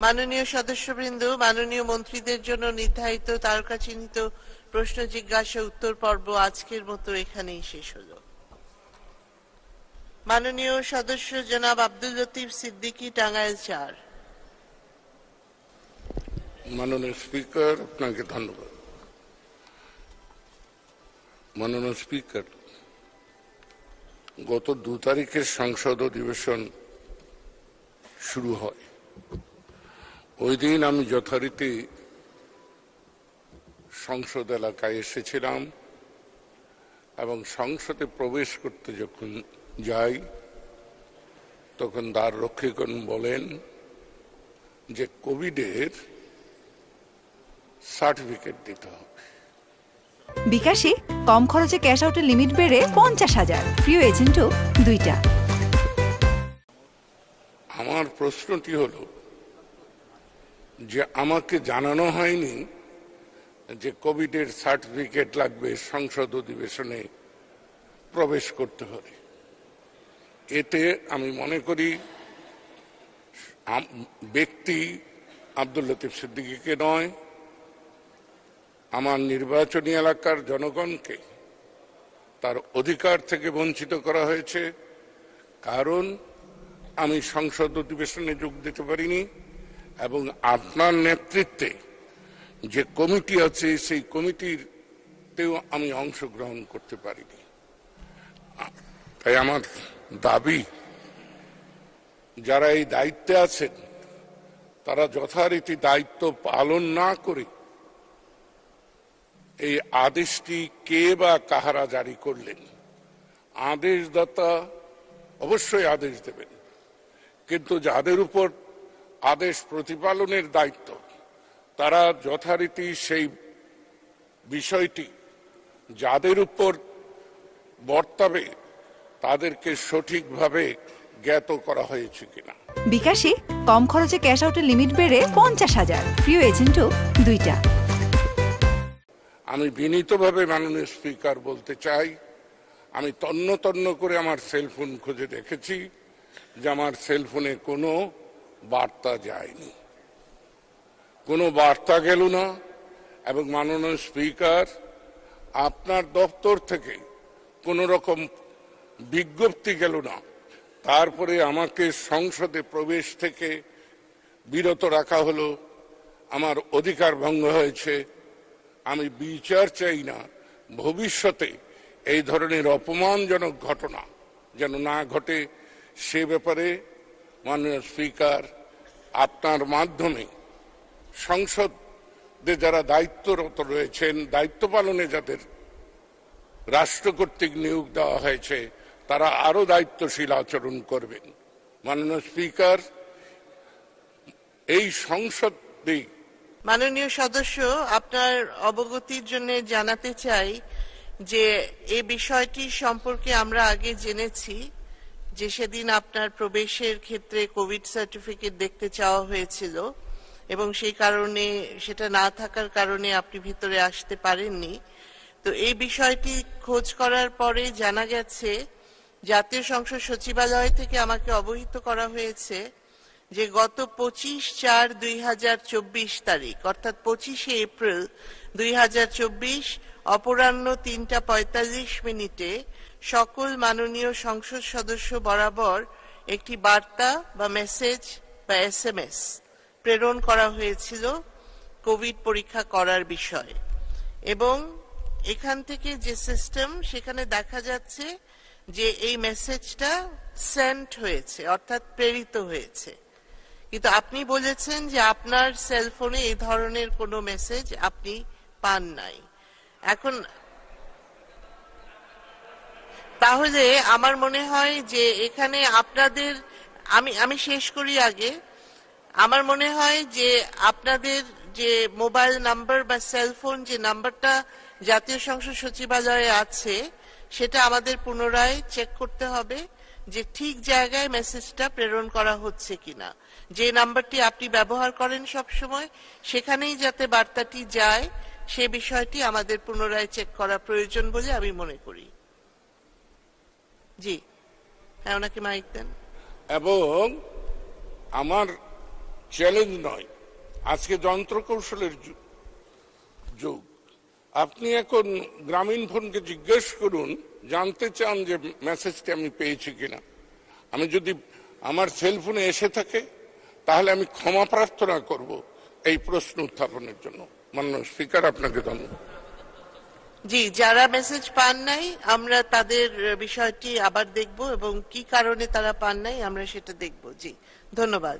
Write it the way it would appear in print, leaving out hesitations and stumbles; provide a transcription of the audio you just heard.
মাননীয় সদস্যবৃন্দ, মাননীয় মন্ত্রীদের জন্য নির্ধারিত তারকা চিহ্নিত প্রশ্ন জিজ্ঞাসা উত্তর পর্ব আজকের মতো এখানেই শেষ হলো। মাননীয় সদস্য জনাব আব্দুল লতিফ সিদ্দিকী, টাঙ্গাইল ৪। মাননীয় স্পিকার, আপনাকে ধন্যবাদ। মাননীয় স্পিকার, গত ২ তারিখের সংসদ অধিবেশন শুরু হয়। ওই দিন আমি যথারীতি সংসদ এলাকায় এসেছিলাম এবং সংসদে প্রবেশ করতে যখন যাই তখন দ্বার রক্ষীগণ বলেন যে কোভিডের সার্টিফিকেট দিতে হবে। বিকাশে কম খরচে ক্যাশ আউটের লিমিট বেড়ে ৫০,০০০, প্রিয় এজেন্টও ২টা। আমার প্রশ্নটি হলো যে আমাকে জানানো হয়নি যে কোভিডের সার্টিফিকেট লাগবে সংসদ অধিবেশনে প্রবেশ করতে হলে। এতে আমি মনে করি ব্যক্তি আব্দুল লতিফ সিদ্দিকীকে নয়, আমার নির্বাচনী এলাকার জনগণকে তার অধিকার থেকে বঞ্চিত করা হয়েছে। কারণ আমি সংসদ অধিবেশনে যোগ দিতে পারিনি এবং আপনার নেতৃত্বে যে কমিটি আছে সেই কমিটিতেও আমি অংশগ্রহণ করতে পারিনি। তাই আমার দাবি, যারা এই দায়িত্বে আছেন তারা যথারীতি দায়িত্ব পালন না করে এই আদেশটি কে বা কাহারা জারি করলেন। আদেশদাতা অবশ্যই আদেশ দেবেন, কিন্তু যাদের উপর আদেশ প্রতিপালনের দায়িত্ব তারা যথারীতি সেই বিষয়টি যাদের উপর বর্তাবে তাদেরকে সঠিকভাবে জ্ঞাত করা হয়েছে কিনা। বিকাশে কম খরচে ক্যাশ আউটের লিমিট বেড়ে ৫০,০০০, প্রিয় এজেন্টও ২টা। আমি বিনীতভাবে মাননীয় স্পিকার বলতে চাই, আমি তন্ন তন্ন করে আমার সেলফোন খুঁজে দেখেছি যে আমার সেলফোনে কোনো বার্তা যায়নি, কোনো বার্তা গেল না। এবং মাননীয় স্পিকার, আপনার দপ্তর থেকে কোনো রকম বিজ্ঞপ্তি গেল না। তারপরে আমাকে সংসদে প্রবেশ থেকে বিরত রাখা হলো, আমার অধিকার ভঙ্গ হয়েছে। আমি বিচার চাই না, ভবিষ্যতে এই ধরনের অপমানজনক ঘটনা যেন না ঘটে সে ব্যাপারে মাননীয় স্পিকার আপনার মাধ্যমে সংসদে যারা দায়িত্বরত রয়েছেন, দায়িত্ব পালনে যাদের রাষ্ট্র কর্তৃক নিয়োগ দেওয়া হয়েছে তারা আরো দায়িত্বশীল আচরণ করবেন। মাননীয় স্পিকার, এই সংসদে মাননীয় সদস্য, আপনার অবগতির জন্য জানাতে চাই যে এই বিষয়টি সম্পর্কে আমরা আগে জেনেছি যে সেদিন আপনার প্রবেশের ক্ষেত্রে কোভিড সার্টিফিকেট দেখতে চাওয়া হয়েছিল এবং সেই কারণে সেটা না থাকার কারণে আপনি ভিতরে আসতে পারেননি। তো এই বিষয়টি খোঁজ করার পরে জানা গেছে, জাতীয় সংসদ সচিবালয় থেকে আমাকে অবহিত করা হয়েছে যে গত ২৫/৪/২০২৪ তারিখ অর্থাৎ ২৫শে এপ্রিল ২০২৪ অপরাহ্ন ৩টা ৪৫ মিনিটে সকল মাননীয় সংসদ সদস্য বরাবর একটি বার্তা বা মেসেজ বা SMS প্রেরণ করা হয়েছিল কোভিড পরীক্ষা করার বিষয়ে। এবং এখান থেকে যে সিস্টেম, সেখানে দেখা যাচ্ছে যে এই মেসেজটা সেন্ট হয়েছে অর্থাৎ প্রেরিত হয়েছে, কিন্তু আপনি বলেছেন যে আপনার সেলফোনে এই ধরনের কোনো মেসেজ আপনি পান নাই। এখন তাহলে আমার মনে হয় যে এখানে আপনাদের, আমি শেষ করি আগে, আমার মনে হয় যে আপনাদের যে মোবাইল নাম্বার বা সেলফোন যে নাম্বারটা জাতীয় সংসদ সচিবালয়ে আছে সেটা আমাদের পুনরায় চেক করতে হবে যে ঠিক জায়গায় মেসেজটা প্রেরণ করা হচ্ছে কিনা। যে নাম্বারটি আপনি ব্যবহার করেন সব সময় সেখানেই যাতে বার্তাটি যায় সে বিষয়টি আমাদের পুনরায় চেক করা প্রয়োজন বলে আমি মনে করি। জি হ্যাঁ, ওনাকে মাইক দেন। এবং আমার চ্যালেঞ্জ নয়, আজকে যন্ত্র কৌশলের যুগ। আপনি এখন গ্রামীণ ফোনকে জিজ্ঞেস করুন, জানতে চান যে মেসেজটি আমি পেয়েছি কিনা। আমি যদি আমার সেলফোনে এসে থাকে তাহলে আমি ক্ষমা প্রার্থনা করব এই প্রশ্ন উত্থাপনের জন্য। মাননীয় স্পিকার, আপনাকে ধন্যবাদ। জি, যারা মেসেজ পান নাই আমরা তাদের বিষয়টি আবার দেখব এবং কি কারণে তারা পান নাই আমরা সেটা দেখব। জি, ধন্যবাদ।